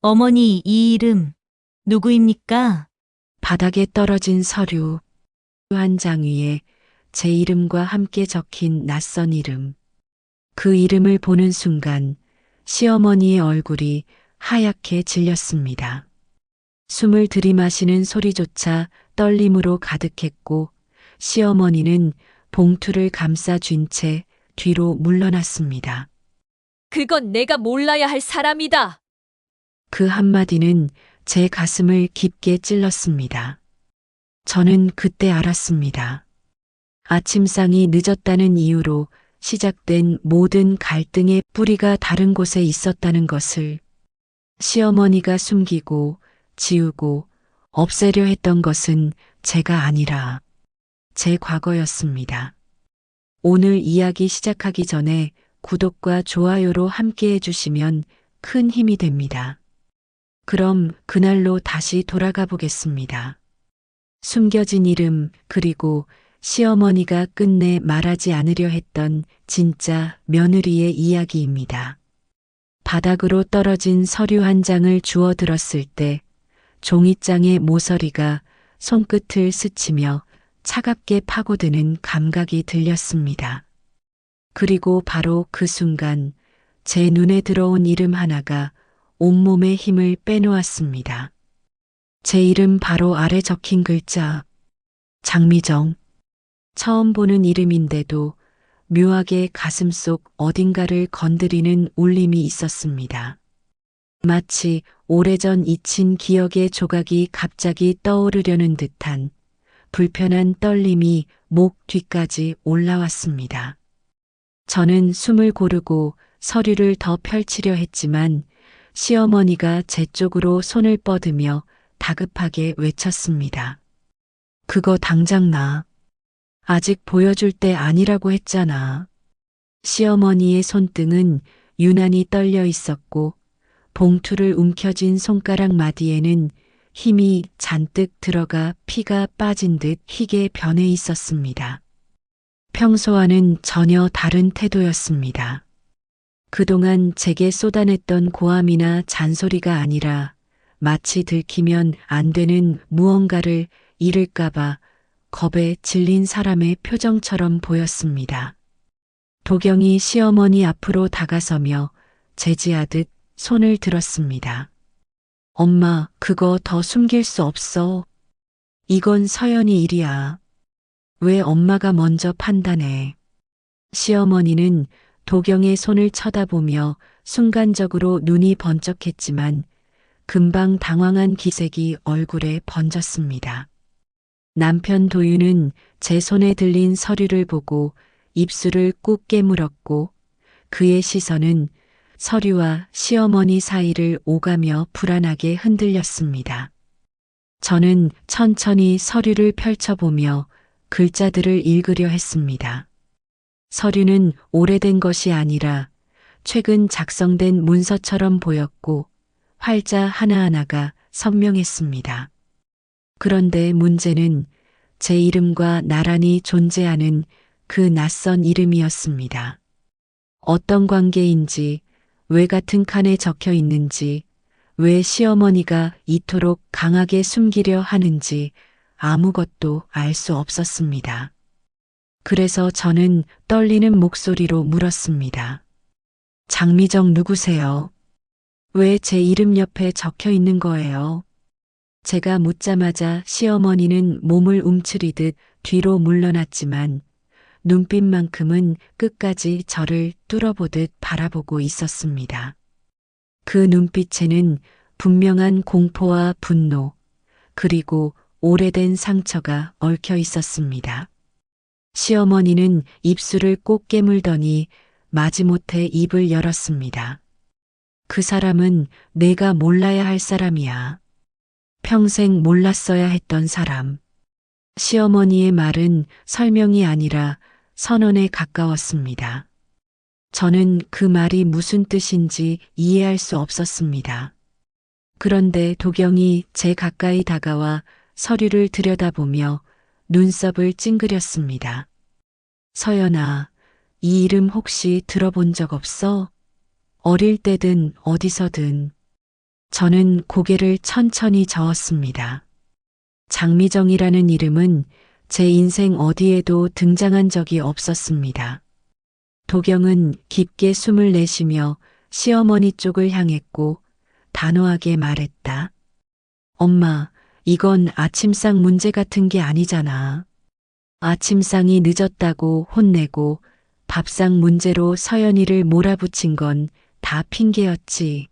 어머니, 이 이름 누구입니까? 바닥에 떨어진 서류 한 장 위에 제 이름과 함께 적힌 낯선 이름. 그 이름을 보는 순간 시어머니의 얼굴이 하얗게 질렸습니다. 숨을 들이마시는 소리조차 떨림으로 가득했고 시어머니는 봉투를 감싸 쥔 채 뒤로 물러났습니다. 그건 내가 몰라야 할 사람이다. 그 한마디는 제 가슴을 깊게 찔렀습니다. 저는 그때 알았습니다. 아침상이 늦었다는 이유로 시작된 모든 갈등의 뿌리가 다른 곳에 있었다는 것을, 시어머니가 숨기고 지우고 없애려 했던 것은 제가 아니라 제 과거였습니다. 오늘 이야기 시작하기 전에 구독과 좋아요로 함께 해주시면 큰 힘이 됩니다. 그럼 그날로 다시 돌아가 보겠습니다. 숨겨진 이름, 그리고 시어머니가 끝내 말하지 않으려 했던 진짜 며느리의 이야기입니다. 바닥으로 떨어진 서류 한 장을 주워 들었을 때 종이장의 모서리가 손끝을 스치며 차갑게 파고드는 감각이 들렸습니다. 그리고 바로 그 순간 제 눈에 들어온 이름 하나가 온몸의 힘을 빼놓았습니다. 제 이름 바로 아래 적힌 글자, 장미정. 처음 보는 이름인데도 묘하게 가슴속 어딘가를 건드리는 울림이 있었습니다. 마치 오래전 잊힌 기억의 조각이 갑자기 떠오르려는 듯한 불편한 떨림이 목 뒤까지 올라왔습니다. 저는 숨을 고르고 서류를 더 펼치려 했지만 시어머니가 제 쪽으로 손을 뻗으며 다급하게 외쳤습니다. 그거 당장 놔. 아직 보여줄 때 아니라고 했잖아. 시어머니의 손등은 유난히 떨려 있었고 봉투를 움켜쥔 손가락 마디에는 힘이 잔뜩 들어가 피가 빠진 듯 희게 변해 있었습니다. 평소와는 전혀 다른 태도였습니다. 그동안 제게 쏟아냈던 고함이나 잔소리가 아니라 마치 들키면 안 되는 무언가를 잃을까봐 겁에 질린 사람의 표정처럼 보였습니다. 도경이 시어머니 앞으로 다가서며 제지하듯 손을 들었습니다. 엄마, 그거 더 숨길 수 없어. 이건 서연이 일이야. 왜 엄마가 먼저 판단해? 시어머니는 도경의 손을 쳐다보며 순간적으로 눈이 번쩍했지만 금방 당황한 기색이 얼굴에 번졌습니다. 남편 도윤은 제 손에 들린 서류를 보고 입술을 꾹 깨물었고 그의 시선은 서류와 시어머니 사이를 오가며 불안하게 흔들렸습니다. 저는 천천히 서류를 펼쳐보며 글자들을 읽으려 했습니다. 서류는 오래된 것이 아니라 최근 작성된 문서처럼 보였고 활자 하나하나가 선명했습니다. 그런데 문제는 제 이름과 나란히 존재하는 그 낯선 이름이었습니다. 어떤 관계인지, 왜 같은 칸에 적혀 있는지, 왜 시어머니가 이토록 강하게 숨기려 하는지 아무것도 알 수 없었습니다. 그래서 저는 떨리는 목소리로 물었습니다. 장미정 누구세요? 왜 제 이름 옆에 적혀 있는 거예요? 제가 묻자마자 시어머니는 몸을 움츠리듯 뒤로 물러났지만 눈빛만큼은 끝까지 저를 뚫어보듯 바라보고 있었습니다. 그 눈빛에는 분명한 공포와 분노, 그리고 오래된 상처가 얽혀 있었습니다. 시어머니는 입술을 꼭 깨물더니 마지못해 입을 열었습니다. 그 사람은 내가 몰라야 할 사람이야. 평생 몰랐어야 했던 사람. 시어머니의 말은 설명이 아니라 선언에 가까웠습니다. 저는 그 말이 무슨 뜻인지 이해할 수 없었습니다. 그런데 도경이 제 가까이 다가와 서류를 들여다보며 눈썹을 찡그렸습니다. 서연아, 이 이름 혹시 들어본 적 없어? 어릴 때든 어디서든. 저는 고개를 천천히 저었습니다. 장미정이라는 이름은 제 인생 어디에도 등장한 적이 없었습니다. 도경은 깊게 숨을 내쉬며 시어머니 쪽을 향했고 단호하게 말했다. 엄마, 이건 아침상 문제 같은 게 아니잖아. 아침상이 늦었다고 혼내고 밥상 문제로 서연이를 몰아붙인 건 다 핑계였지.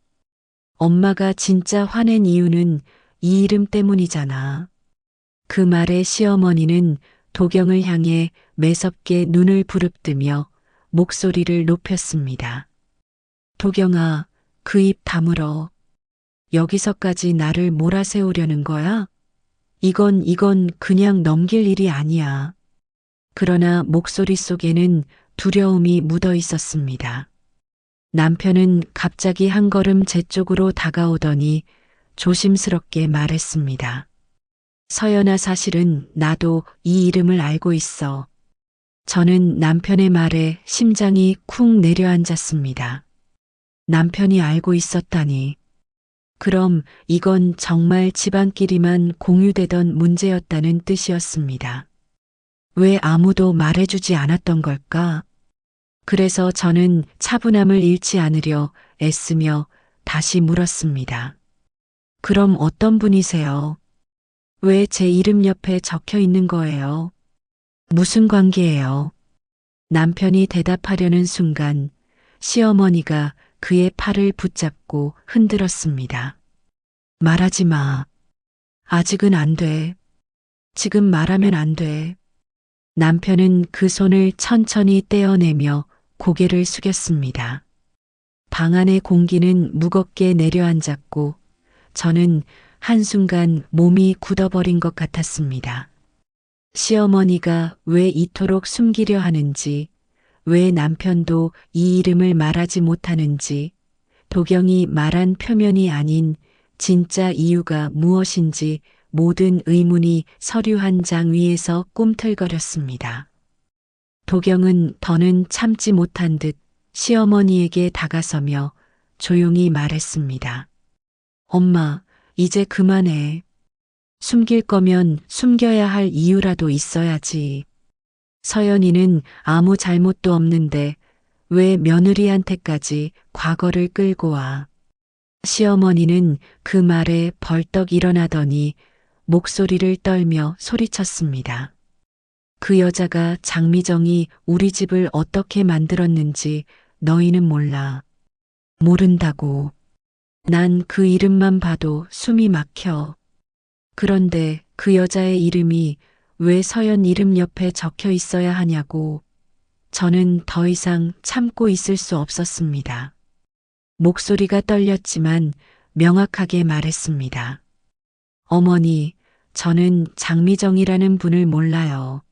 엄마가 진짜 화낸 이유는 이 이름 때문이잖아. 그 말에 시어머니는 도경을 향해 매섭게 눈을 부릅뜨며 목소리를 높였습니다. 도경아, 그 입 다물어. 여기서까지 나를 몰아세우려는 거야? 이건 그냥 넘길 일이 아니야. 그러나 목소리 속에는 두려움이 묻어 있었습니다. 남편은 갑자기 한 걸음 제 쪽으로 다가오더니 조심스럽게 말했습니다. 서연아, 사실은 나도 이 이름을 알고 있어. 저는 남편의 말에 심장이 쿵 내려앉았습니다. 남편이 알고 있었다니. 그럼 이건 정말 집안끼리만 공유되던 문제였다는 뜻이었습니다. 왜 아무도 말해주지 않았던 걸까? 그래서 저는 차분함을 잃지 않으려 애쓰며 다시 물었습니다. 그럼 어떤 분이세요? 왜 제 이름 옆에 적혀 있는 거예요? 무슨 관계예요? 남편이 대답하려는 순간 시어머니가 그의 팔을 붙잡고 흔들었습니다. 말하지 마. 아직은 안 돼. 지금 말하면 안 돼. 남편은 그 손을 천천히 떼어내며 고개를 숙였습니다. 방 안의 공기는 무겁게 내려앉았고 저는 한순간 몸이 굳어버린 것 같았습니다. 시어머니가 왜 이토록 숨기려 하는지, 왜 남편도 이 이름을 말하지 못하는지, 도경이 말한 표면이 아닌 진짜 이유가 무엇인지 모든 의문이 서류 한 장 위에서 꿈틀거렸습니다. 도경은 더는 참지 못한 듯 시어머니에게 다가서며 조용히 말했습니다. 엄마, 이제 그만해. 숨길 거면 숨겨야 할 이유라도 있어야지. 서연이는 아무 잘못도 없는데 왜 며느리한테까지 과거를 끌고 와. 시어머니는 그 말에 벌떡 일어나더니 목소리를 떨며 소리쳤습니다. 그 여자가 장미정이 우리 집을 어떻게 만들었는지 너희는 몰라. 모른다고. 난 그 이름만 봐도 숨이 막혀. 그런데 그 여자의 이름이 왜 서연 이름 옆에 적혀 있어야 하냐고. 저는 더 이상 참고 있을 수 없었습니다. 목소리가 떨렸지만 명확하게 말했습니다. 어머니, 저는 장미정이라는 분을 몰라요.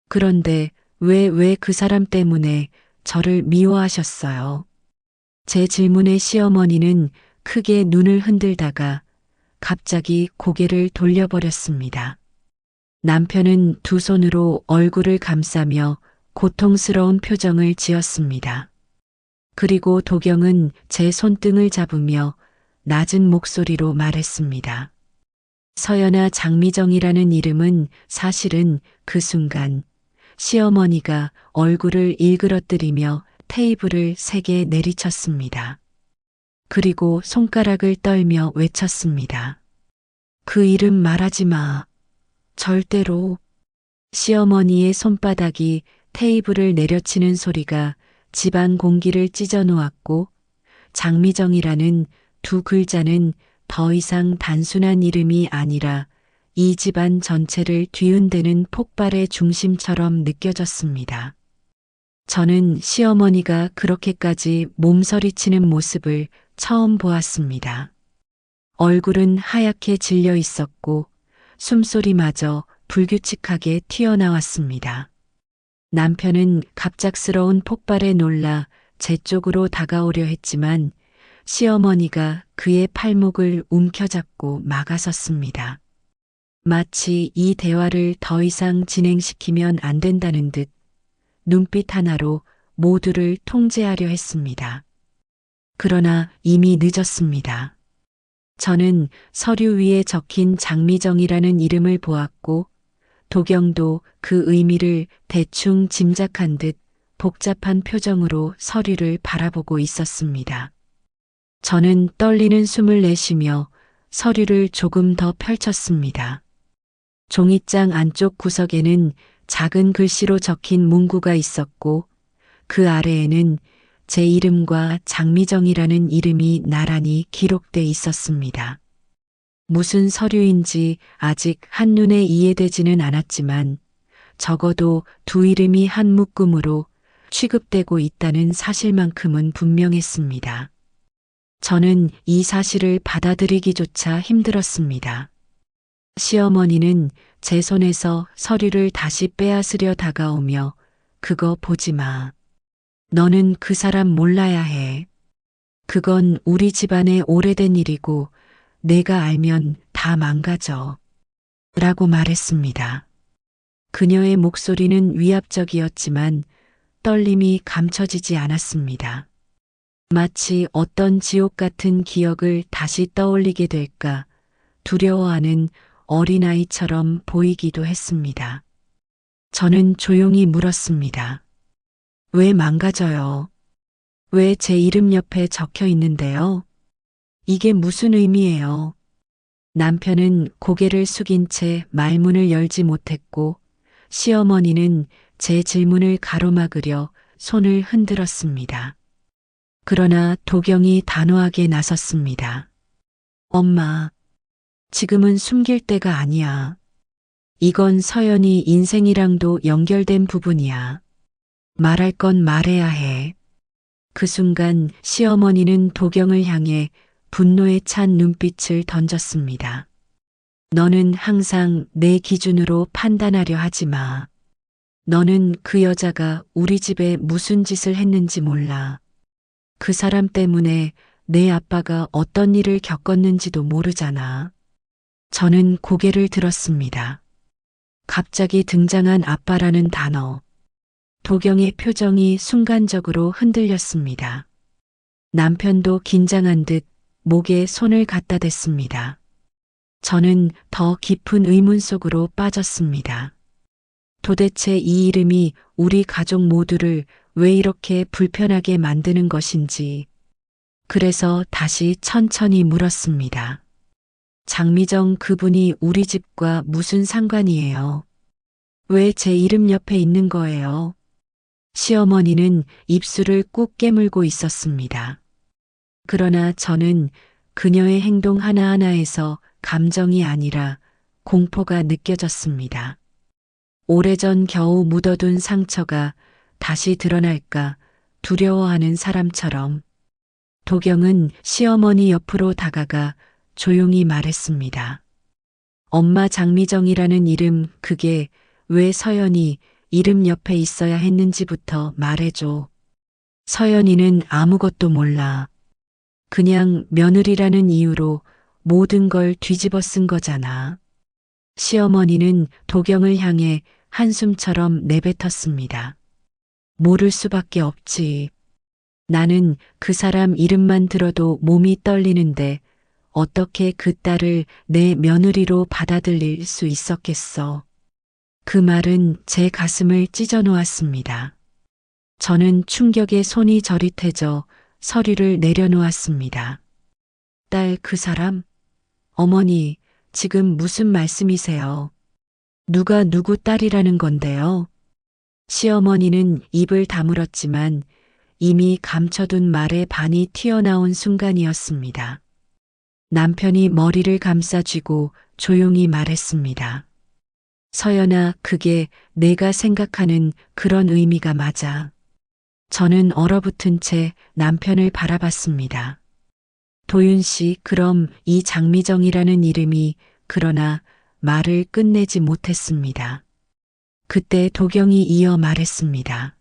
그런데 왜 그 사람 때문에 저를 미워하셨어요? 제 질문에 시어머니는 크게 눈을 흔들다가 갑자기 고개를 돌려버렸습니다. 남편은 두 손으로 얼굴을 감싸며 고통스러운 표정을 지었습니다. 그리고 도경은 제 손등을 잡으며 낮은 목소리로 말했습니다. 서연아, 장미정이라는 이름은 사실은 그 순간 시어머니가 얼굴을 일그러뜨리며 테이블을 세게 내리쳤습니다. 그리고 손가락을 떨며 외쳤습니다. 그 이름 말하지 마. 절대로. 시어머니의 손바닥이 테이블을 내려치는 소리가 집안 공기를 찢어 놓았고 장미정이라는 두 글자는 더 이상 단순한 이름이 아니라 이 집안 전체를 뒤흔드는 폭발의 중심처럼 느껴졌습니다. 저는 시어머니가 그렇게까지 몸서리치는 모습을 처음 보았습니다. 얼굴은 하얗게 질려 있었고 숨소리마저 불규칙하게 튀어나왔습니다. 남편은 갑작스러운 폭발에 놀라 제 쪽으로 다가오려 했지만 시어머니가 그의 팔목을 움켜잡고 막아섰습니다. 마치 이 대화를 더 이상 진행시키면 안 된다는 듯 눈빛 하나로 모두를 통제하려 했습니다. 그러나 이미 늦었습니다. 저는 서류 위에 적힌 장미정이라는 이름을 보았고 도경도 그 의미를 대충 짐작한 듯 복잡한 표정으로 서류를 바라보고 있었습니다. 저는 떨리는 숨을 내쉬며 서류를 조금 더 펼쳤습니다. 종이장 안쪽 구석에는 작은 글씨로 적힌 문구가 있었고 그 아래에는 제 이름과 장미정이라는 이름이 나란히 기록돼 있었습니다. 무슨 서류인지 아직 한눈에 이해되지는 않았지만 적어도 두 이름이 한 묶음으로 취급되고 있다는 사실만큼은 분명했습니다. 저는 이 사실을 받아들이기조차 힘들었습니다. 시어머니는 제 손에서 서류를 다시 빼앗으려 다가오며 그거 보지 마. 너는 그 사람 몰라야 해. 그건 우리 집안의 오래된 일이고 내가 알면 다 망가져. 라고 말했습니다. 그녀의 목소리는 위압적이었지만 떨림이 감춰지지 않았습니다. 마치 어떤 지옥 같은 기억을 다시 떠올리게 될까 두려워하는 어린아이처럼 보이기도 했습니다. 저는 조용히 물었습니다. 왜 망가져요? 왜 제 이름 옆에 적혀 있는데요? 이게 무슨 의미예요? 남편은 고개를 숙인 채 말문을 열지 못했고 시어머니는 제 질문을 가로막으려 손을 흔들었습니다. 그러나 도경이 단호하게 나섰습니다. 엄마, 지금은 숨길 때가 아니야. 이건 서연이 인생이랑도 연결된 부분이야. 말할 건 말해야 해. 그 순간 시어머니는 도경을 향해 분노에 찬 눈빛을 던졌습니다. 너는 항상 내 기준으로 판단하려 하지 마. 너는 그 여자가 우리 집에 무슨 짓을 했는지 몰라. 그 사람 때문에 내 아빠가 어떤 일을 겪었는지도 모르잖아. 저는 고개를 들었습니다. 갑자기 등장한 아빠라는 단어. 도경의 표정이 순간적으로 흔들렸습니다. 남편도 긴장한 듯 목에 손을 갖다 댔습니다. 저는 더 깊은 의문 속으로 빠졌습니다. 도대체 이 이름이 우리 가족 모두를 왜 이렇게 불편하게 만드는 것인지. 그래서 다시 천천히 물었습니다. 장미정 그분이 우리 집과 무슨 상관이에요? 왜 제 이름 옆에 있는 거예요? 시어머니는 입술을 꾹 깨물고 있었습니다. 그러나 저는 그녀의 행동 하나하나에서 감정이 아니라 공포가 느껴졌습니다. 오래전 겨우 묻어둔 상처가 다시 드러날까 두려워하는 사람처럼 도경은 시어머니 옆으로 다가가 조용히 말했습니다. 엄마 장미정이라는 이름 그게 왜 서연이 이름 옆에 있어야 했는지부터 말해줘. 서연이는 아무것도 몰라. 그냥 며느리라는 이유로 모든 걸 뒤집어 쓴 거잖아. 시어머니는 도경을 향해 한숨처럼 내뱉었습니다. 모를 수밖에 없지. 나는 그 사람 이름만 들어도 몸이 떨리는데 어떻게 그 딸을 내 며느리로 받아들일 수 있었겠어. 그 말은 제 가슴을 찢어 놓았습니다. 저는 충격에 손이 저릿해져 서류를 내려놓았습니다. 딸 그 사람? 어머니, 지금 무슨 말씀이세요? 누가 누구 딸이라는 건데요? 시어머니는 입을 다물었지만 이미 감춰둔 말의 반이 튀어나온 순간이었습니다. 남편이 머리를 감싸쥐고 조용히 말했습니다. 서연아, 그게 내가 생각하는 그런 의미가 맞아. 저는 얼어붙은 채 남편을 바라봤습니다. 도윤 씨, 그럼 이 장미정이라는 이름이 그러나 말을 끝내지 못했습니다. 그때 도경이 이어 말했습니다.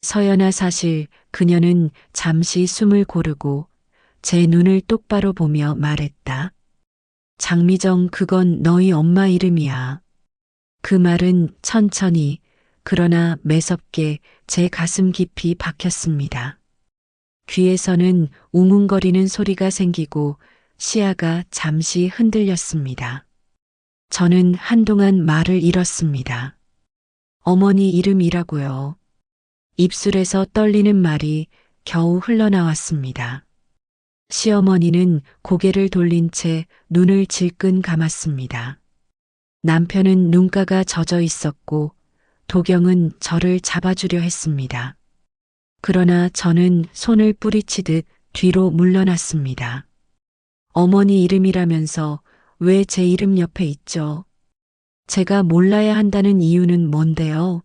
서연아, 사실 그녀는 잠시 숨을 고르고 제 눈을 똑바로 보며 말했다. 장미정, 그건 너희 엄마 이름이야. 그 말은 천천히 그러나 매섭게 제 가슴 깊이 박혔습니다. 귀에서는 웅웅거리는 소리가 생기고 시야가 잠시 흔들렸습니다. 저는 한동안 말을 잃었습니다. 어머니 이름이라고요. 입술에서 떨리는 말이 겨우 흘러나왔습니다. 시어머니는 고개를 돌린 채 눈을 질끈 감았습니다. 남편은 눈가가 젖어 있었고 도경은 저를 잡아주려 했습니다. 그러나 저는 손을 뿌리치듯 뒤로 물러났습니다. 어머니 이름이라면서 왜 제 이름 옆에 있죠? 제가 몰라야 한다는 이유는 뭔데요?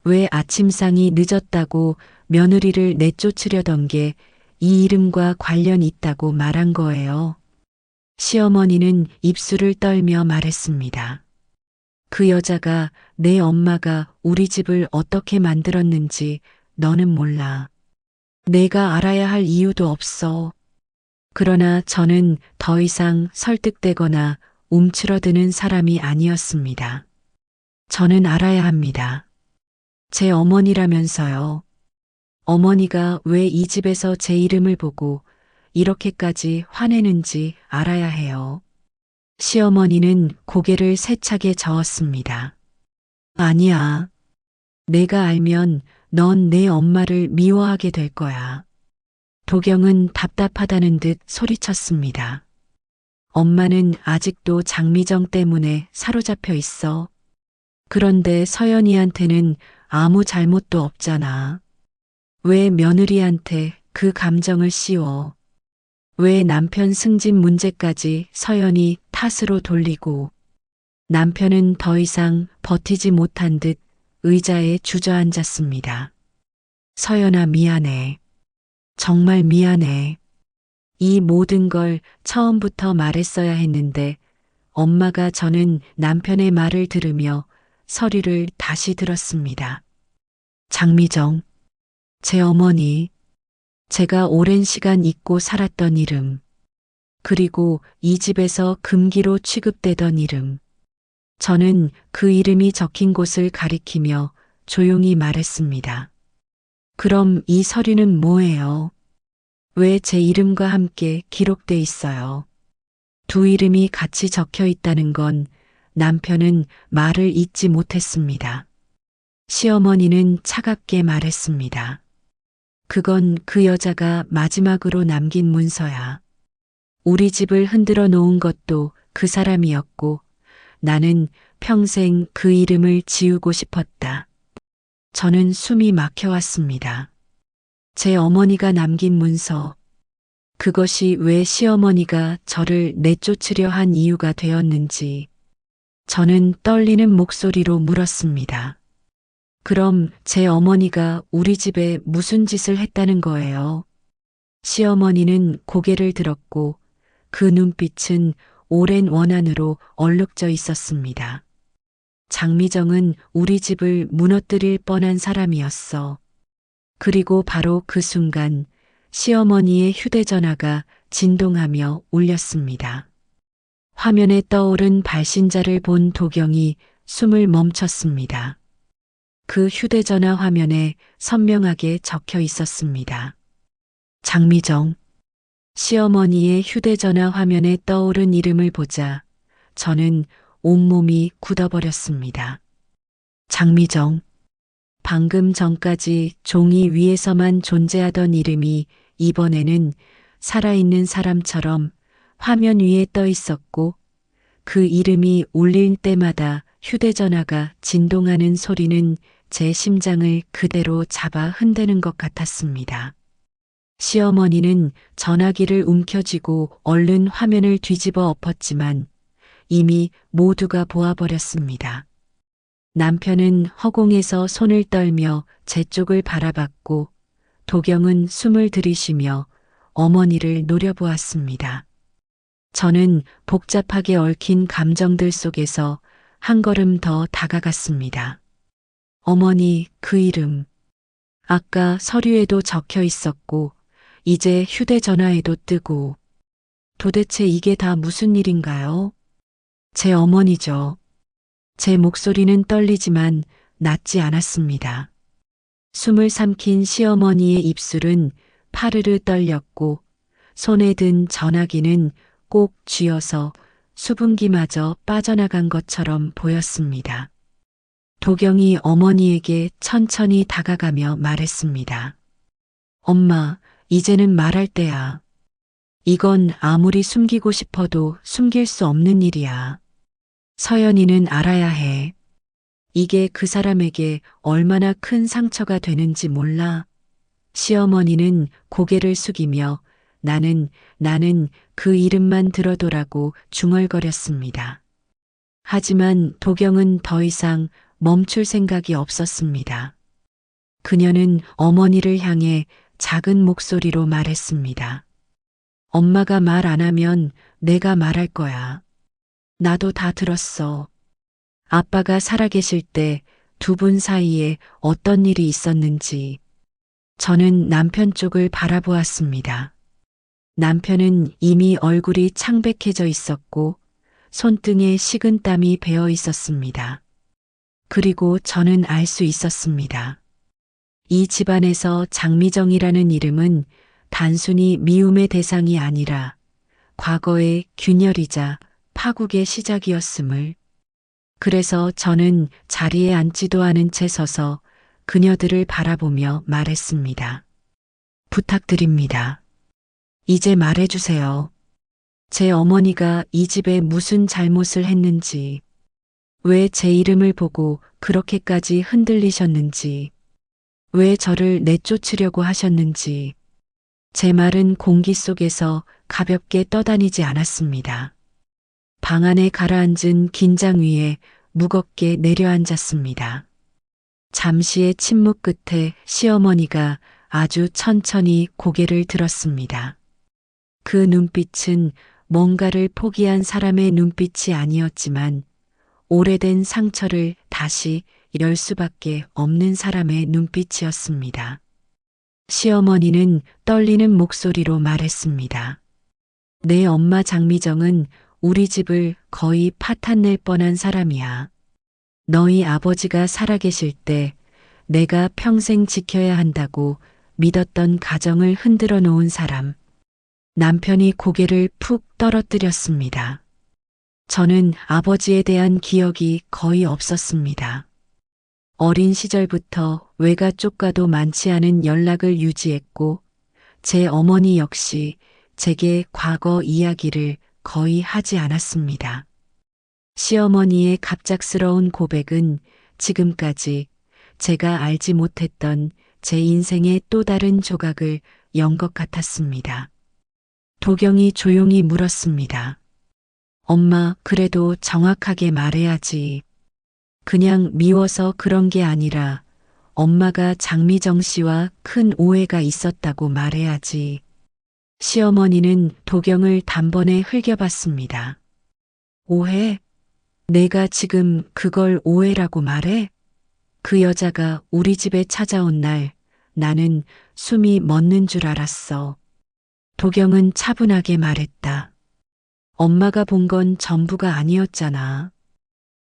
왜 아침상이 늦었다고 며느리를 내쫓으려던 게 이 이름과 관련이 있다고 말한 거예요? 시어머니는 입술을 떨며 말했습니다. 그 여자가 내 엄마가 우리 집을 어떻게 만들었는지 너는 몰라. 내가 알아야 할 이유도 없어. 그러나 저는 더 이상 설득되거나 움츠러드는 사람이 아니었습니다. 저는 알아야 합니다. 제 어머니라면서요. 어머니가 왜 이 집에서 제 이름을 보고 이렇게까지 화내는지 알아야 해요. 시어머니는 고개를 세차게 저었습니다. 아니야. 내가 알면 넌 내 엄마를 미워하게 될 거야. 도경은 답답하다는 듯 소리쳤습니다. 엄마는 아직도 장미정 때문에 사로잡혀 있어. 그런데 서연이한테는 아무 잘못도 없잖아. 왜 며느리한테 그 감정을 씌워? 왜 남편 승진 문제까지 서연이 탓으로 돌리고? 남편은 더 이상 버티지 못한 듯 의자에 주저앉았습니다. 서연아, 미안해. 정말 미안해. 이 모든 걸 처음부터 말했어야 했는데 엄마가. 저는 남편의 말을 들으며 서류를 다시 들었습니다. 장미정, 제 어머니, 제가 오랜 시간 잊고 살았던 이름, 그리고 이 집에서 금기로 취급되던 이름. 저는 그 이름이 적힌 곳을 가리키며 조용히 말했습니다. 그럼 이 서류는 뭐예요? 왜 제 이름과 함께 기록돼 있어요? 두 이름이 같이 적혀 있다는 건 남편은 말을 잇지 못했습니다. 시어머니는 차갑게 말했습니다. 그건 그 여자가 마지막으로 남긴 문서야. 우리 집을 흔들어 놓은 것도 그 사람이었고 나는 평생 그 이름을 지우고 싶었다. 저는 숨이 막혀왔습니다. 제 어머니가 남긴 문서. 그것이 왜 시어머니가 저를 내쫓으려 한 이유가 되었는지. 저는 떨리는 목소리로 물었습니다. 그럼 제 어머니가 우리 집에 무슨 짓을 했다는 거예요? 시어머니는 고개를 들었고 그 눈빛은 오랜 원한으로 얼룩져 있었습니다. 장미정은 우리 집을 무너뜨릴 뻔한 사람이었어. 그리고 바로 그 순간 시어머니의 휴대전화가 진동하며 울렸습니다. 화면에 떠오른 발신자를 본 도경이 숨을 멈췄습니다. 그 휴대전화 화면에 선명하게 적혀 있었습니다. 장미정. 시어머니의 휴대전화 화면에 떠오른 이름을 보자 저는 온몸이 굳어버렸습니다. 장미정. 방금 전까지 종이 위에서만 존재하던 이름이 이번에는 살아있는 사람처럼 화면 위에 떠 있었고 그 이름이 울릴 때마다 휴대전화가 진동하는 소리는 제 심장을 그대로 잡아 흔드는 것 같았습니다. 시어머니는 전화기를 움켜쥐고 얼른 화면을 뒤집어 엎었지만 이미 모두가 보아버렸습니다. 남편은 허공에서 손을 떨며 제 쪽을 바라봤고 도경은 숨을 들이쉬며 어머니를 노려보았습니다. 저는 복잡하게 얽힌 감정들 속에서 한 걸음 더 다가갔습니다. 어머니, 그 이름. 아까 서류에도 적혀 있었고 이제 휴대전화에도 뜨고. 도대체 이게 다 무슨 일인가요? 제 어머니죠. 제 목소리는 떨리지만 낮지 않았습니다. 숨을 삼킨 시어머니의 입술은 파르르 떨렸고 손에 든 전화기는 꼭 쥐어서 수분기마저 빠져나간 것처럼 보였습니다. 도경이 어머니에게 천천히 다가가며 말했습니다. 엄마, 이제는 말할 때야. 이건 아무리 숨기고 싶어도 숨길 수 없는 일이야. 서연이는 알아야 해. 이게 그 사람에게 얼마나 큰 상처가 되는지 몰라. 시어머니는 고개를 숙이며 나는 그 이름만 들어도라고 중얼거렸습니다. 하지만 도경은 더 이상 멈출 생각이 없었습니다. 그녀는 어머니를 향해 작은 목소리로 말했습니다. 엄마가 말 안 하면 내가 말할 거야. 나도 다 들었어. 아빠가 살아계실 때 두 분 사이에 어떤 일이 있었는지. 저는 남편 쪽을 바라보았습니다. 남편은 이미 얼굴이 창백해져 있었고 손등에 식은땀이 배어 있었습니다. 그리고 저는 알 수 있었습니다. 이 집안에서 장미정이라는 이름은 단순히 미움의 대상이 아니라 과거의 균열이자 파국의 시작이었음을. 그래서 저는 자리에 앉지도 않은 채 서서 그녀들을 바라보며 말했습니다. 부탁드립니다. 이제 말해주세요. 제 어머니가 이 집에 무슨 잘못을 했는지, 왜 제 이름을 보고 그렇게까지 흔들리셨는지, 왜 저를 내쫓으려고 하셨는지. 제 말은 공기 속에서 가볍게 떠다니지 않았습니다. 방 안에 가라앉은 긴장 위에 무겁게 내려앉았습니다. 잠시의 침묵 끝에 시어머니가 아주 천천히 고개를 들었습니다. 그 눈빛은 뭔가를 포기한 사람의 눈빛이 아니었지만 오래된 상처를 다시 열 수밖에 없는 사람의 눈빛이었습니다. 시어머니는 떨리는 목소리로 말했습니다. 내 엄마 장미정은 우리 집을 거의 파탄낼 뻔한 사람이야. 너희 아버지가 살아계실 때 내가 평생 지켜야 한다고 믿었던 가정을 흔들어 놓은 사람. 남편이 고개를 푹 떨어뜨렸습니다. 저는 아버지에 대한 기억이 거의 없었습니다. 어린 시절부터 외가 쪽과도 많지 않은 연락을 유지했고 제 어머니 역시 제게 과거 이야기를 거의 하지 않았습니다. 시어머니의 갑작스러운 고백은 지금까지 제가 알지 못했던 제 인생의 또 다른 조각을 연 것 같았습니다. 도경이 조용히 물었습니다. 엄마, 그래도 정확하게 말해야지. 그냥 미워서 그런 게 아니라 엄마가 장미정 씨와 큰 오해가 있었다고 말해야지. 시어머니는 도경을 단번에 흘겨봤습니다. 오해? 내가 지금 그걸 오해라고 말해? 그 여자가 우리 집에 찾아온 날 나는 숨이 멎는 줄 알았어. 도경은 차분하게 말했다. 엄마가 본 건 전부가 아니었잖아.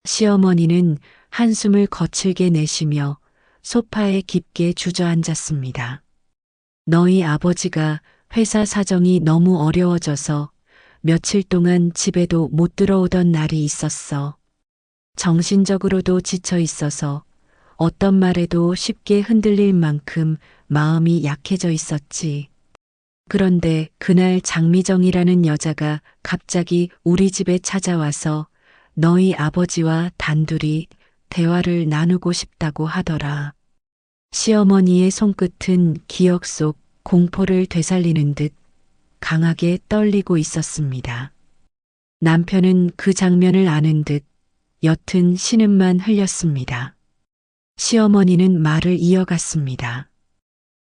시어머니는 한숨을 거칠게 내쉬며 소파에 깊게 주저앉았습니다. 너희 아버지가 회사 사정이 너무 어려워져서 며칠 동안 집에도 못 들어오던 날이 있었어. 정신적으로도 지쳐 있어서 어떤 말에도 쉽게 흔들릴 만큼 마음이 약해져 있었지. 그런데 그날 장미정이라는 여자가 갑자기 우리 집에 찾아와서 너희 아버지와 단둘이 대화를 나누고 싶다고 하더라. 시어머니의 손끝은 기억 속 공포를 되살리는 듯 강하게 떨리고 있었습니다. 남편은 그 장면을 아는 듯 옅은 신음만 흘렸습니다. 시어머니는 말을 이어갔습니다.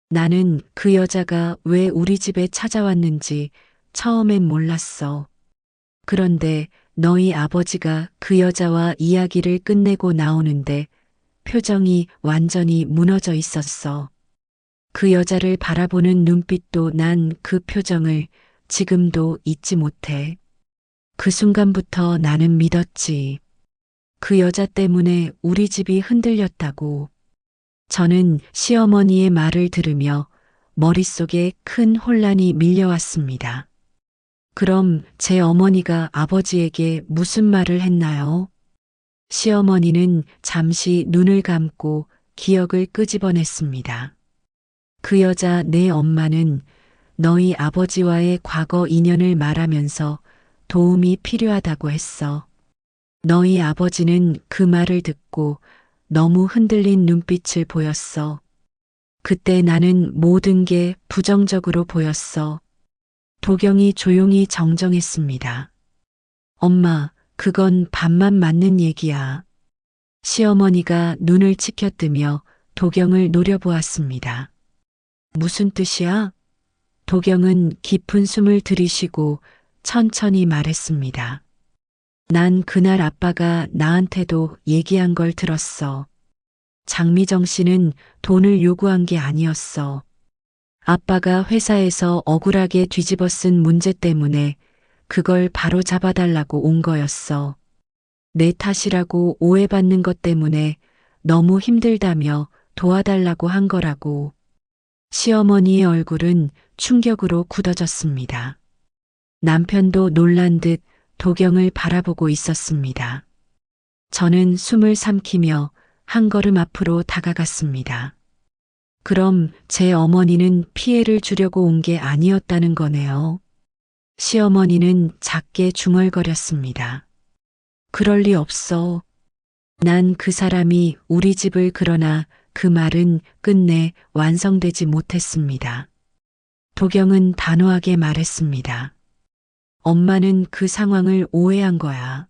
나는 그 여자가 왜 우리 집에 찾아왔는지 처음엔 몰랐어. 그런데 너희 아버지가 그 여자와 이야기를 끝내고 나오는데 표정이 완전히 무너져 있었어. 그 여자를 바라보는 눈빛도 난 그 표정을 지금도 잊지 못해. 그 순간부터 나는 믿었지. 그 여자 때문에 우리 집이 흔들렸다고. 저는 시어머니의 말을 들으며 머릿속에 큰 혼란이 밀려왔습니다. 그럼 제 어머니가 아버지에게 무슨 말을 했나요? 시어머니는 잠시 눈을 감고 기억을 끄집어냈습니다. 그 여자 내 엄마는 너희 아버지와의 과거 인연을 말하면서 도움이 필요하다고 했어. 너희 아버지는 그 말을 듣고 너무 흔들린 눈빛을 보였어. 그때 나는 모든 게 부정적으로 보였어. 도경이 조용히 정정했습니다. 엄마, 그건 반만 맞는 얘기야. 시어머니가 눈을 치켜뜨며 도경을 노려보았습니다. 무슨 뜻이야? 도경은 깊은 숨을 들이쉬고 천천히 말했습니다. 난 그날 아빠가 나한테도 얘기한 걸 들었어. 장미정 씨는 돈을 요구한 게 아니었어. 아빠가 회사에서 억울하게 뒤집어 쓴 문제 때문에 그걸 바로 잡아달라고 온 거였어. 내 탓이라고 오해받는 것 때문에 너무 힘들다며 도와달라고 한 거라고. 시어머니의 얼굴은 충격으로 굳어졌습니다. 남편도 놀란 듯 도경을 바라보고 있었습니다. 저는 숨을 삼키며 한 걸음 앞으로 다가갔습니다. 그럼 제 어머니는 피해를 주려고 온 게 아니었다는 거네요. 시어머니는 작게 중얼거렸습니다. 그럴 리 없어. 난 그 사람이 우리 집을 그러나 그 말은 끝내 완성되지 못했습니다. 도경은 단호하게 말했습니다. 엄마는 그 상황을 오해한 거야.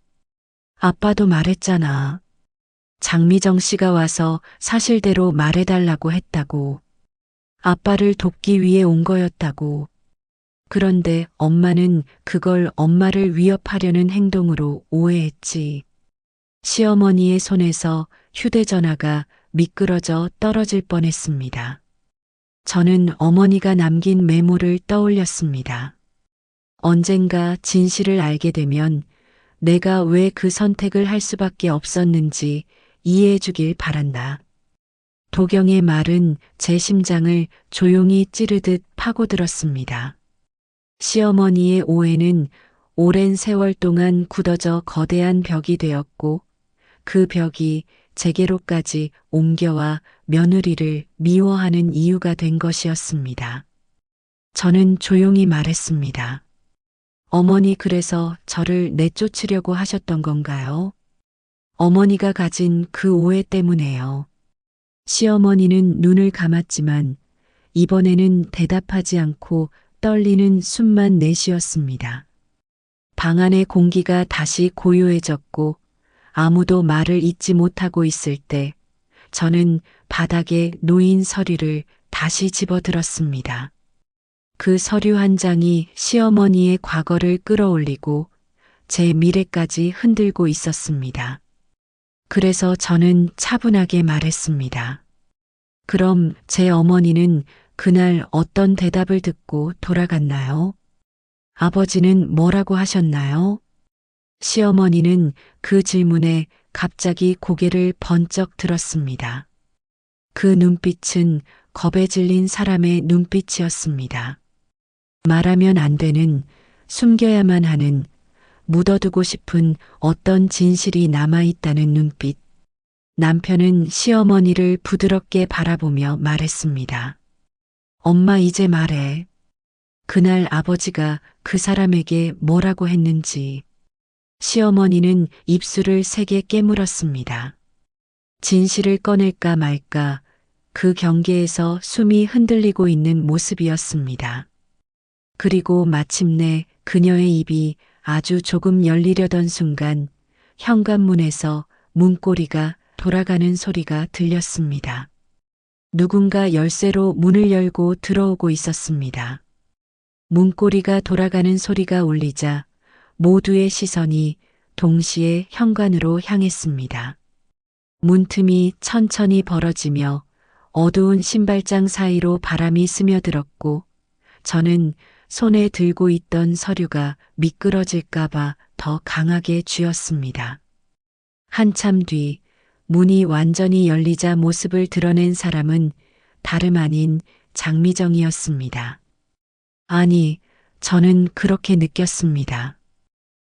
아빠도 말했잖아. 장미정 씨가 와서 사실대로 말해달라고 했다고. 아빠를 돕기 위해 온 거였다고. 그런데 엄마는 그걸 엄마를 위협하려는 행동으로 오해했지. 시어머니의 손에서 휴대전화가 미끄러져 떨어질 뻔했습니다. 저는 어머니가 남긴 메모를 떠올렸습니다. 언젠가 진실을 알게 되면 내가 왜 그 선택을 할 수밖에 없었는지 이해해 주길 바란다. 도경의 말은 제 심장을 조용히 찌르듯 파고들었습니다. 시어머니의 오해는 오랜 세월 동안 굳어져 거대한 벽이 되었고 그 벽이 제게로까지 옮겨와 며느리를 미워하는 이유가 된 것이었습니다. 저는 조용히 말했습니다. 어머니 그래서 저를 내쫓으려고 하셨던 건가요? 어머니가 가진 그 오해 때문에요. 시어머니는 눈을 감았지만 이번에는 대답하지 않고 떨리는 숨만 내쉬었습니다. 방 안의 공기가 다시 고요해졌고 아무도 말을 잇지 못하고 있을 때 저는 바닥에 놓인 서류를 다시 집어들었습니다. 그 서류 한 장이 시어머니의 과거를 끌어올리고 제 미래까지 흔들고 있었습니다. 그래서 저는 차분하게 말했습니다. 그럼 제 어머니는 그날 어떤 대답을 듣고 돌아갔나요? 아버지는 뭐라고 하셨나요? 시어머니는 그 질문에 갑자기 고개를 번쩍 들었습니다. 그 눈빛은 겁에 질린 사람의 눈빛이었습니다. 말하면 안 되는, 숨겨야만 하는, 묻어두고 싶은 어떤 진실이 남아있다는 눈빛. 남편은 시어머니를 부드럽게 바라보며 말했습니다. 엄마 이제 말해. 그날 아버지가 그 사람에게 뭐라고 했는지. 시어머니는 입술을 세게 깨물었습니다. 진실을 꺼낼까 말까 그 경계에서 숨이 흔들리고 있는 모습이었습니다. 그리고 마침내 그녀의 입이 아주 조금 열리려던 순간 현관문에서 문고리가 돌아가는 소리가 들렸습니다. 누군가 열쇠로 문을 열고 들어오고 있었습니다. 문고리가 돌아가는 소리가 울리자 모두의 시선이 동시에 현관으로 향했습니다. 문틈이 천천히 벌어지며 어두운 신발장 사이로 바람이 스며들었고 저는 손에 들고 있던 서류가 미끄러질까봐 더 강하게 쥐었습니다. 한참 뒤 문이 완전히 열리자 모습을 드러낸 사람은 다름 아닌 장미정이었습니다. 아니, 저는 그렇게 느꼈습니다.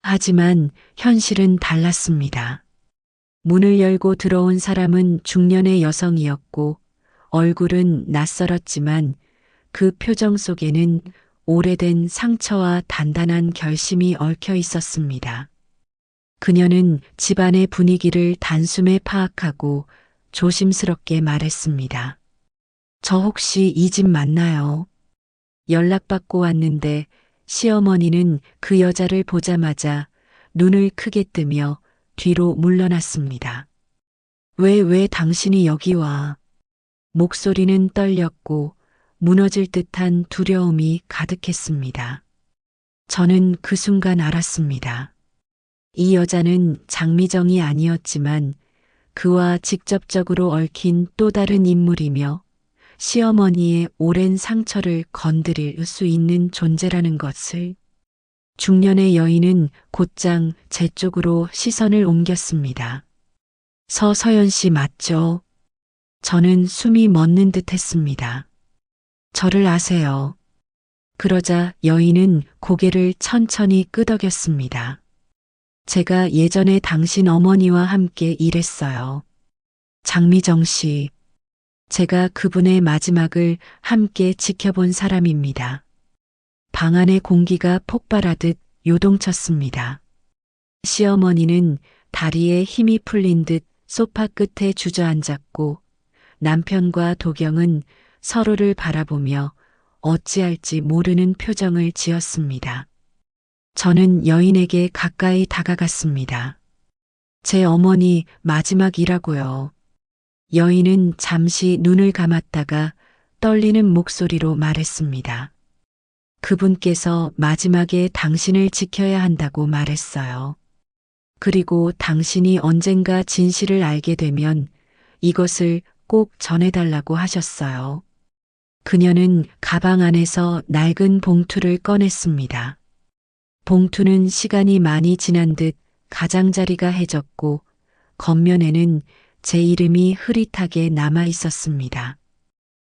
하지만 현실은 달랐습니다. 문을 열고 들어온 사람은 중년의 여성이었고 얼굴은 낯설었지만 그 표정 속에는 오래된 상처와 단단한 결심이 얽혀 있었습니다. 그녀는 집안의 분위기를 단숨에 파악하고 조심스럽게 말했습니다. 저 혹시 이 집 맞나요? 연락받고 왔는데 시어머니는 그 여자를 보자마자 눈을 크게 뜨며 뒤로 물러났습니다. 왜 당신이 여기 와? 목소리는 떨렸고 무너질 듯한 두려움이 가득했습니다. 저는 그 순간 알았습니다. 이 여자는 장미정이 아니었지만 그와 직접적으로 얽힌 또 다른 인물이며 시어머니의 오랜 상처를 건드릴 수 있는 존재라는 것을. 중년의 여인은 곧장 제 쪽으로 시선을 옮겼습니다. 서서연 씨 맞죠? 저는 숨이 멎는 듯 했습니다. 저를 아세요. 그러자 여인은 고개를 천천히 끄덕였습니다. 제가 예전에 당신 어머니와 함께 일했어요. 장미정 씨. 제가 그분의 마지막을 함께 지켜본 사람입니다. 방 안의 공기가 폭발하듯 요동쳤습니다. 시어머니는 다리에 힘이 풀린 듯 소파 끝에 주저앉았고 남편과 도경은 서로를 바라보며 어찌할지 모르는 표정을 지었습니다. 저는 여인에게 가까이 다가갔습니다. 제 어머니 마지막이라고요. 여인은 잠시 눈을 감았다가 떨리는 목소리로 말했습니다. 그분께서 마지막에 당신을 지켜야 한다고 말했어요. 그리고 당신이 언젠가 진실을 알게 되면 이것을 꼭 전해달라고 하셨어요. 그녀는 가방 안에서 낡은 봉투를 꺼냈습니다. 봉투는 시간이 많이 지난 듯 가장자리가 해졌고 겉면에는 제 이름이 흐릿하게 남아 있었습니다.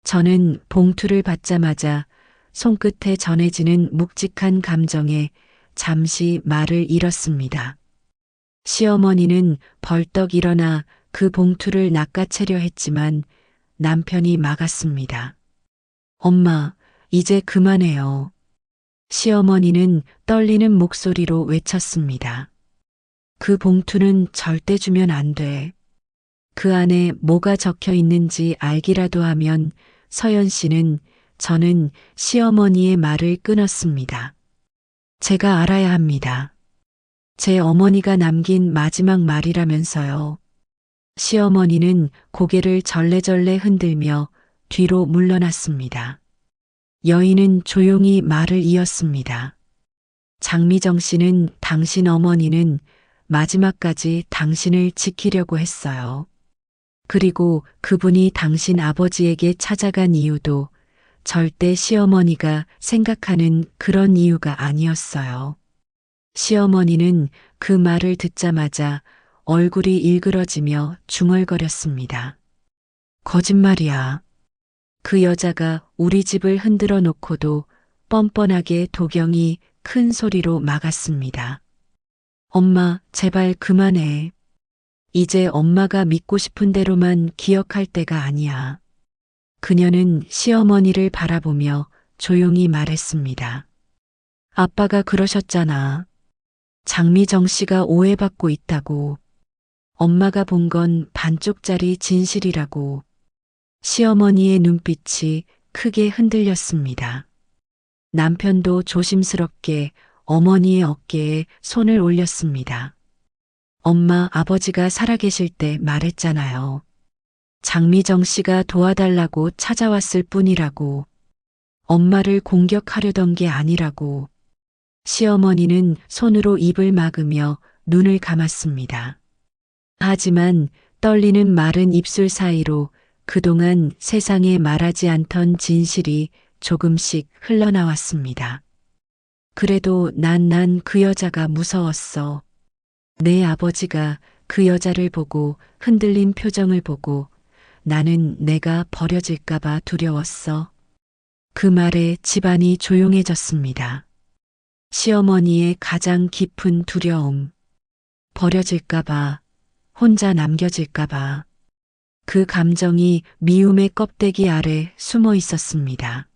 저는 봉투를 받자마자 손끝에 전해지는 묵직한 감정에 잠시 말을 잃었습니다. 시어머니는 벌떡 일어나 그 봉투를 낚아채려 했지만 남편이 막았습니다. 엄마, 이제 그만해요. 시어머니는 떨리는 목소리로 외쳤습니다. 그 봉투는 절대 주면 안 돼. 그 안에 뭐가 적혀 있는지 알기라도 하면 서연 씨는 저는 시어머니의 말을 끊었습니다. 제가 알아야 합니다. 제 어머니가 남긴 마지막 말이라면서요. 시어머니는 고개를 절레절레 흔들며 뒤로 물러났습니다. 여인은 조용히 말을 이었습니다. 장미정 씨는 당신 어머니는 마지막까지 당신을 지키려고 했어요. 그리고 그분이 당신 아버지에게 찾아간 이유도 절대 시어머니가 생각하는 그런 이유가 아니었어요. 시어머니는 그 말을 듣자마자 얼굴이 일그러지며 중얼거렸습니다. 거짓말이야. 그 여자가 우리 집을 흔들어 놓고도 뻔뻔하게 도경이 큰 소리로 막았습니다. 엄마, 제발 그만해. 이제 엄마가 믿고 싶은 대로만 기억할 때가 아니야. 그녀는 시어머니를 바라보며 조용히 말했습니다. 아빠가 그러셨잖아. 장미정 씨가 오해받고 있다고. 엄마가 본 건 반쪽짜리 진실이라고. 시어머니의 눈빛이 크게 흔들렸습니다. 남편도 조심스럽게 어머니의 어깨에 손을 올렸습니다. 엄마, 아버지가 살아계실 때 말했잖아요. 장미정 씨가 도와달라고 찾아왔을 뿐이라고. 엄마를 공격하려던 게 아니라고. 시어머니는 손으로 입을 막으며 눈을 감았습니다. 하지만 떨리는 마른 입술 사이로 그동안 세상에 말하지 않던 진실이 조금씩 흘러나왔습니다. 그래도 난 그 여자가 무서웠어. 내 아버지가 그 여자를 보고 흔들린 표정을 보고 나는 내가 버려질까봐 두려웠어. 그 말에 집안이 조용해졌습니다. 시어머니의 가장 깊은 두려움. 버려질까봐, 혼자 남겨질까봐. 그 감정이 미움의 껍데기 아래 숨어 있었습니다.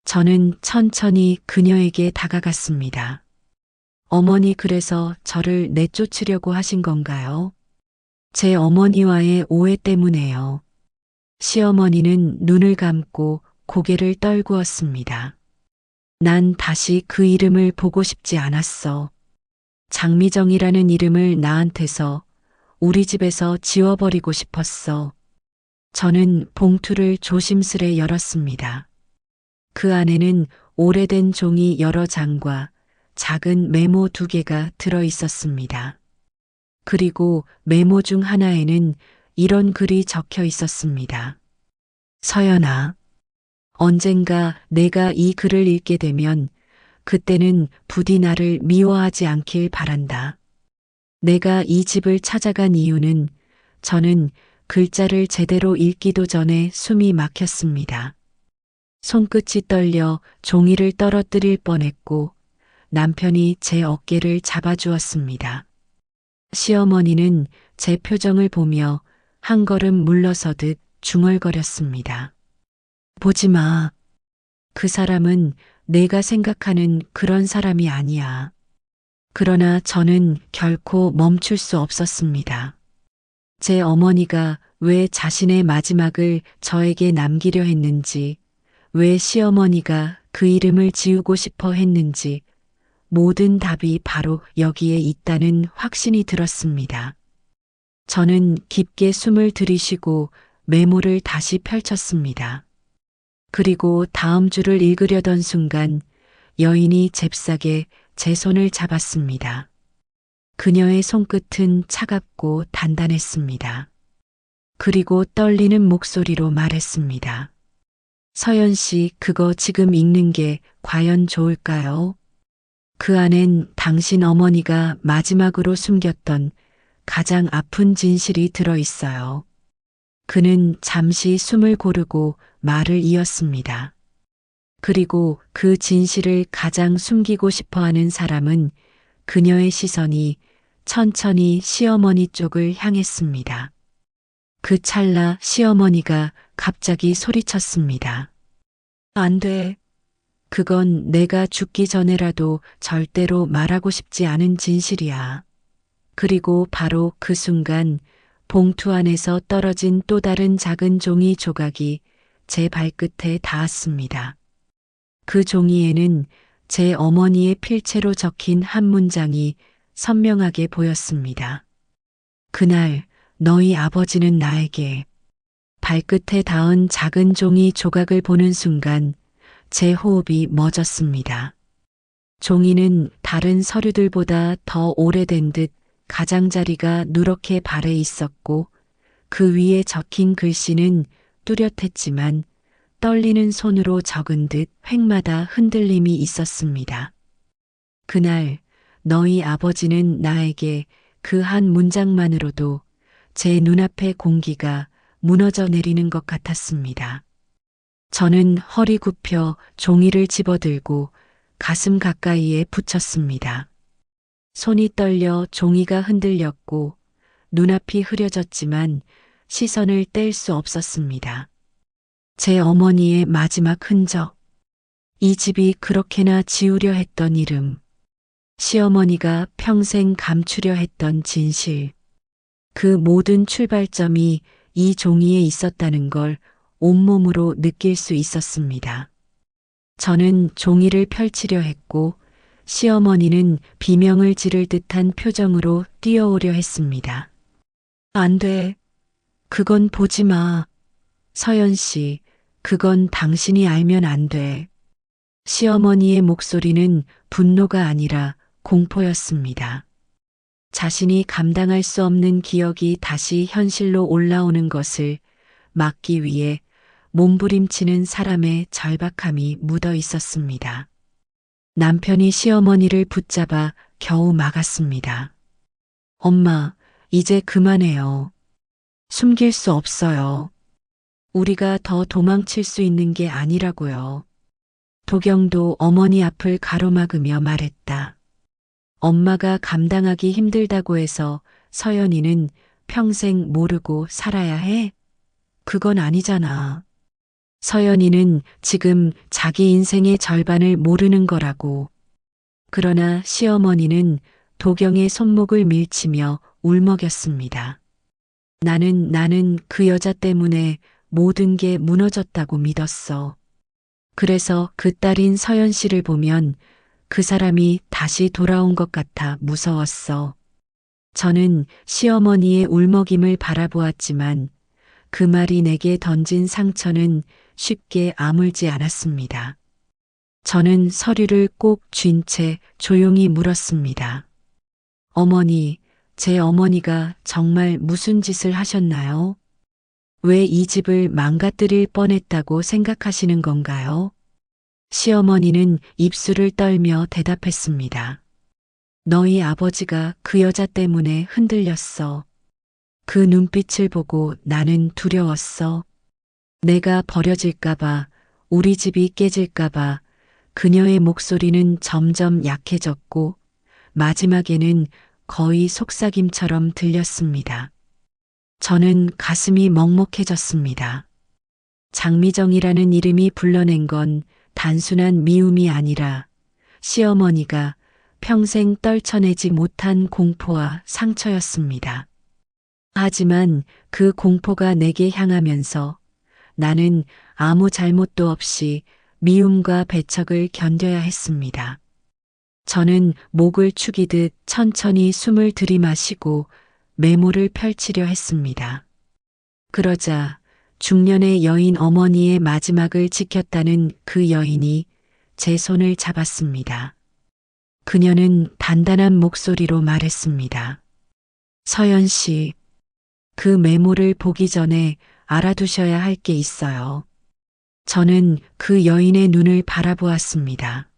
저는 천천히 그녀에게 다가갔습니다. 어머니, 그래서 저를 내쫓으려고 하신 건가요? 제 어머니와의 오해 때문에요. 시어머니는 눈을 감고 고개를 떨구었습니다. 난 다시 그 이름을 보고 싶지 않았어. 장미정이라는 이름을 나한테서, 우리 집에서 지워버리고 싶었어. 저는 봉투를 조심스레 열었습니다. 그 안에는 오래된 종이 여러 장과 작은 메모 2개가 들어 있었습니다. 그리고 메모 중 하나에는 이런 글이 적혀 있었습니다. 서연아, 언젠가 내가 이 글을 읽게 되면 그때는 부디 나를 미워하지 않길 바란다. 내가 이 집을 찾아간 이유는 저는 글자를 제대로 읽기도 전에 숨이 막혔습니다. 손끝이 떨려 종이를 떨어뜨릴 뻔했고 남편이 제 어깨를 잡아주었습니다. 시어머니는 제 표정을 보며 한 걸음 물러서듯 중얼거렸습니다. 보지 마. 그 사람은 내가 생각하는 그런 사람이 아니야. 그러나 저는 결코 멈출 수 없었습니다. 제 어머니가 왜 자신의 마지막을 저에게 남기려 했는지, 왜 시어머니가 그 이름을 지우고 싶어 했는지, 모든 답이 바로 여기에 있다는 확신이 들었습니다. 저는 깊게 숨을 들이쉬고 메모를 다시 펼쳤습니다. 그리고 다음 줄을 읽으려던 순간 여인이 잽싸게 제 손을 잡았습니다. 그녀의 손끝은 차갑고 단단했습니다. 그리고 떨리는 목소리로 말했습니다. 서연 씨, 그거 지금 읽는 게 과연 좋을까요? 그 안엔 당신 어머니가 마지막으로 숨겼던 가장 아픈 진실이 들어 있어요. 그는 잠시 숨을 고르고 말을 이었습니다. 그리고 그 진실을 가장 숨기고 싶어 하는 사람은 그녀의 시선이 천천히 시어머니 쪽을 향했습니다. 그 찰나 시어머니가 갑자기 소리쳤습니다. 안 돼. 그건 내가 죽기 전에라도 절대로 말하고 싶지 않은 진실이야. 그리고 바로 그 순간 봉투 안에서 떨어진 또 다른 작은 종이 조각이 제 발끝에 닿았습니다. 그 종이에는 제 어머니의 필체로 적힌 한 문장이 선명하게 보였습니다. 그날 너희 아버지는 나에게. 발끝에 닿은 작은 종이 조각을 보는 순간 제 호흡이 멎었습니다. 종이는 다른 서류들보다 더 오래된 듯 가장자리가 누렇게 발해 있었고 그 위에 적힌 글씨는 뚜렷했지만 떨리는 손으로 적은 듯 획마다 흔들림이 있었습니다. 그날 너희 아버지는 나에게 그 한 문장만으로도 제 눈앞의 공기가 무너져 내리는 것 같았습니다. 저는 허리 굽혀 종이를 집어들고 가슴 가까이에 붙였습니다. 손이 떨려 종이가 흔들렸고 눈앞이 흐려졌지만 시선을 뗄 수 없었습니다. 제 어머니의 마지막 흔적. 이 집이 그렇게나 지우려 했던 이름. 시어머니가 평생 감추려 했던 진실. 그 모든 출발점이 이 종이에 있었다는 걸 온몸으로 느낄 수 있었습니다. 저는 종이를 펼치려 했고 시어머니는 비명을 지를 듯한 표정으로 뛰어오려 했습니다. 안 돼. 그건 보지 마. 서연 씨, 그건 당신이 알면 안 돼. 시어머니의 목소리는 분노가 아니라 공포였습니다. 자신이 감당할 수 없는 기억이 다시 현실로 올라오는 것을 막기 위해 몸부림치는 사람의 절박함이 묻어 있었습니다. 남편이 시어머니를 붙잡아 겨우 막았습니다. 엄마, 이제 그만해요. 숨길 수 없어요. 우리가 더 도망칠 수 있는 게 아니라고요. 도경도 어머니 앞을 가로막으며 말했다. 엄마가 감당하기 힘들다고 해서 서연이는 평생 모르고 살아야 해? 그건 아니잖아. 서연이는 지금 자기 인생의 절반을 모르는 거라고. 그러나 시어머니는 도경의 손목을 밀치며 울먹였습니다. 나는 그 여자 때문에 모든 게 무너졌다고 믿었어. 그래서 그 딸인 서연 씨를 보면 그 사람이 다시 돌아온 것 같아 무서웠어. 저는 시어머니의 울먹임을 바라보았지만 그 말이 내게 던진 상처는 쉽게 아물지 않았습니다. 저는 서류를 꼭 쥔 채 조용히 물었습니다. 어머니, 제 어머니가 정말 무슨 짓을 하셨나요? 왜 이 집을 망가뜨릴 뻔했다고 생각하시는 건가요? 시어머니는 입술을 떨며 대답했습니다. 너희 아버지가 그 여자 때문에 흔들렸어. 그 눈빛을 보고 나는 두려웠어. 내가 버려질까봐, 우리 집이 깨질까봐 그녀의 목소리는 점점 약해졌고 마지막에는 거의 속삭임처럼 들렸습니다. 저는 가슴이 먹먹해졌습니다. 장미정이라는 이름이 불러낸 건 단순한 미움이 아니라 시어머니가 평생 떨쳐내지 못한 공포와 상처였습니다. 하지만 그 공포가 내게 향하면서 나는 아무 잘못도 없이 미움과 배척을 견뎌야 했습니다. 저는 목을 축이듯 천천히 숨을 들이마시고 메모를 펼치려 했습니다. 그러자 중년의 여인 어머니의 마지막을 지켰다는 그 여인이 제 손을 잡았습니다. 그녀는 단단한 목소리로 말했습니다. 서연 씨, 그 메모를 보기 전에 알아두셔야 할 게 있어요. 저는 그 여인의 눈을 바라보았습니다.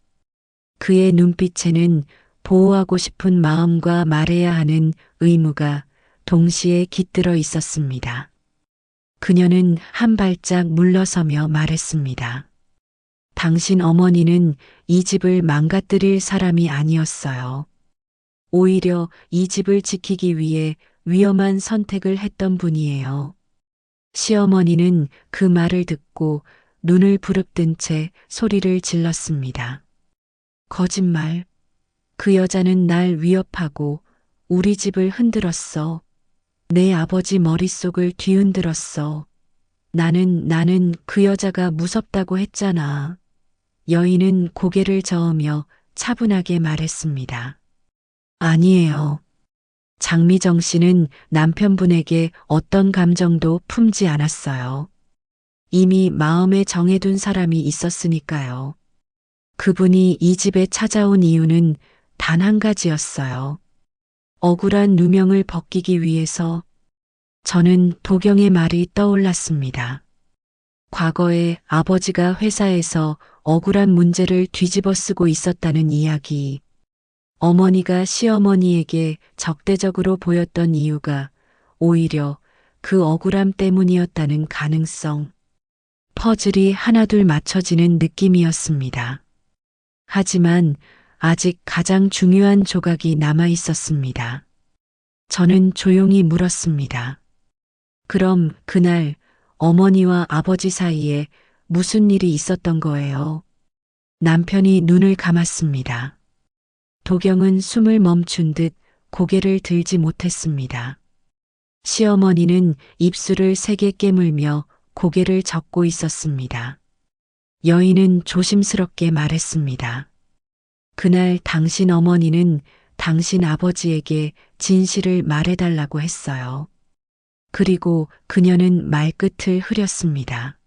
그의 눈빛에는 보호하고 싶은 마음과 말해야 하는 의무가 동시에 깃들어 있었습니다. 그녀는 한 발짝 물러서며 말했습니다. 당신 어머니는 이 집을 망가뜨릴 사람이 아니었어요. 오히려 이 집을 지키기 위해 위험한 선택을 했던 분이에요. 시어머니는 그 말을 듣고 눈을 부릅뜬 채 소리를 질렀습니다. 거짓말. 그 여자는 날 위협하고 우리 집을 흔들었어. 내 아버지 머릿속을 뒤흔들었어. 나는 그 여자가 무섭다고 했잖아. 여인은 고개를 저으며 차분하게 말했습니다. 아니에요. 장미정 씨는 남편분에게 어떤 감정도 품지 않았어요. 이미 마음에 정해둔 사람이 있었으니까요. 그분이 이 집에 찾아온 이유는 단 한 가지였어요. 억울한 누명을 벗기기 위해서. 저는 도경의 말이 떠올랐습니다. 과거에 아버지가 회사에서 억울한 문제를 뒤집어 쓰고 있었다는 이야기. 어머니가 시어머니에게 적대적으로 보였던 이유가 오히려 그 억울함 때문이었다는 가능성. 퍼즐이 하나둘 맞춰지는 느낌이었습니다. 하지만 아직 가장 중요한 조각이 남아 있었습니다. 저는 조용히 물었습니다. 그럼 그날 어머니와 아버지 사이에 무슨 일이 있었던 거예요? 남편이 눈을 감았습니다. 도경은 숨을 멈춘 듯 고개를 들지 못했습니다. 시어머니는 입술을 세게 깨물며 고개를 젓고 있었습니다. 여인은 조심스럽게 말했습니다. 그날 당신 어머니는 당신 아버지에게 진실을 말해달라고 했어요. 그리고 그녀는 말끝을 흐렸습니다.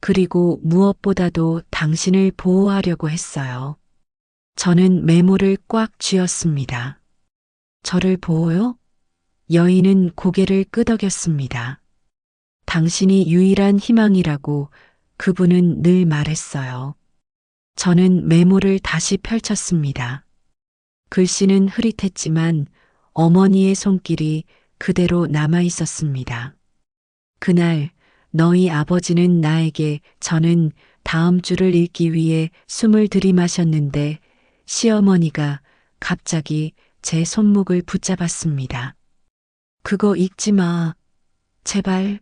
그리고 무엇보다도 당신을 보호하려고 했어요. 저는 메모를 꽉 쥐었습니다. 저를 보호요? 여인은 고개를 끄덕였습니다. 당신이 유일한 희망이라고 그분은 늘 말했어요. 저는 메모를 다시 펼쳤습니다. 글씨는 흐릿했지만 어머니의 손길이 그대로 남아 있었습니다. 그날 너희 아버지는 나에게 저는 다음 줄을 읽기 위해 숨을 들이마셨는데 시어머니가 갑자기 제 손목을 붙잡았습니다. 그거 읽지 마. 제발.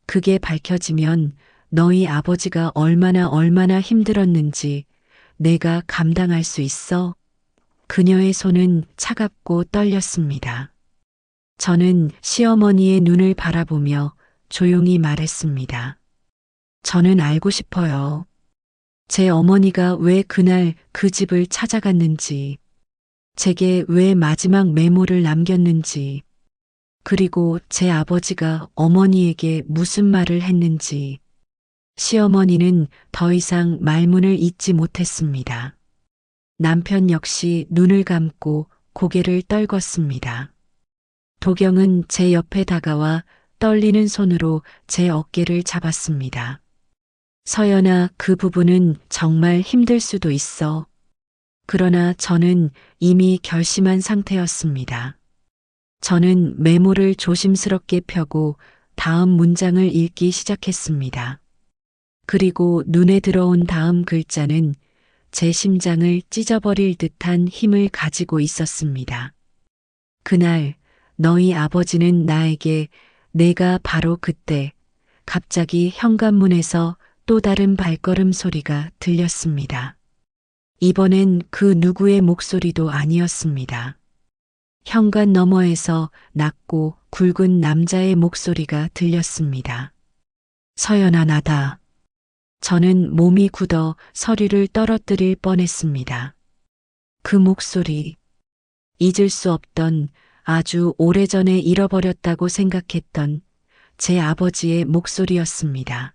그게 밝혀지면 너희 아버지가 얼마나 힘들었는지 내가 감당할 수 있어? 그녀의 손은 차갑고 떨렸습니다. 저는 시어머니의 눈을 바라보며 조용히 말했습니다. 저는 알고 싶어요. 제 어머니가 왜 그날 그 집을 찾아갔는지, 제게 왜 마지막 메모를 남겼는지, 그리고 제 아버지가 어머니에게 무슨 말을 했는지. 시어머니는 더 이상 말문을 잇지 못했습니다. 남편 역시 눈을 감고 고개를 떨궜습니다. 도경은 제 옆에 다가와 떨리는 손으로 제 어깨를 잡았습니다. 서연아, 그 부분은 정말 힘들 수도 있어. 그러나 저는 이미 결심한 상태였습니다. 저는 메모를 조심스럽게 펴고 다음 문장을 읽기 시작했습니다. 그리고 눈에 들어온 다음 글자는 제 심장을 찢어버릴 듯한 힘을 가지고 있었습니다. 그날 너희 아버지는 나에게 내가 바로 그때 갑자기 현관문에서 또 다른 발걸음 소리가 들렸습니다. 이번엔 그 누구의 목소리도 아니었습니다. 현관 너머에서 낮고 굵은 남자의 목소리가 들렸습니다. 서연아, 나다. 저는 몸이 굳어 서류를 떨어뜨릴 뻔했습니다. 그 목소리, 잊을 수 없던, 아주 오래전에 잃어버렸다고 생각했던 제 아버지의 목소리였습니다.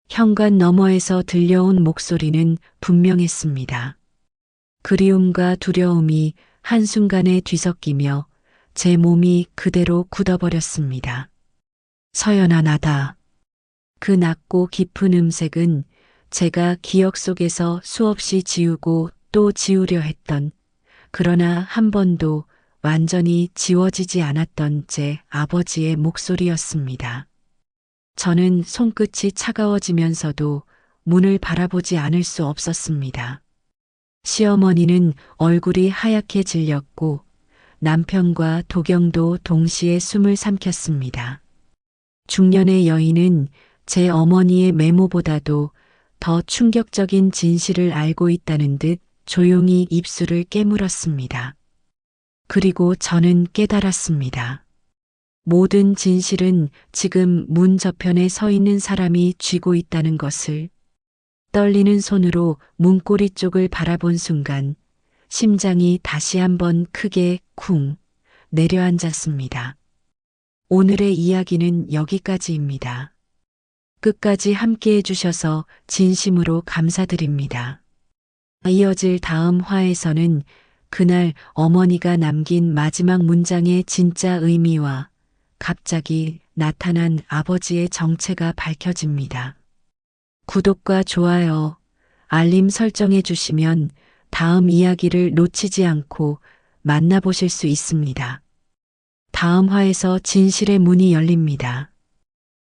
현관 너머에서 들려온 목소리는 분명했습니다. 그리움과 두려움이 한순간에 뒤섞이며 제 몸이 그대로 굳어버렸습니다. 서연아, 나다. 그 낮고 깊은 음색은 제가 기억 속에서 수없이 지우고 또 지우려 했던, 그러나 한 번도 완전히 지워지지 않았던 제 아버지의 목소리였습니다. 저는 손끝이 차가워지면서도 문을 바라보지 않을 수 없었습니다. 시어머니는 얼굴이 하얗게 질렸고 남편과 도경도 동시에 숨을 삼켰습니다. 중년의 여인은 제 어머니의 메모보다도 더 충격적인 진실을 알고 있다는 듯 조용히 입술을 깨물었습니다. 그리고 저는 깨달았습니다. 모든 진실은 지금 문 저편에 서 있는 사람이 쥐고 있다는 것을. 떨리는 손으로 문고리 쪽을 바라본 순간 심장이 다시 한번 크게 쿵 내려앉았습니다. 오늘의 이야기는 여기까지입니다. 끝까지 함께 해주셔서 진심으로 감사드립니다. 이어질 다음 화에서는 그날 어머니가 남긴 마지막 문장의 진짜 의미와 갑자기 나타난 아버지의 정체가 밝혀집니다. 구독과 좋아요, 알림 설정해 주시면 다음 이야기를 놓치지 않고 만나보실 수 있습니다. 다음 화에서 진실의 문이 열립니다.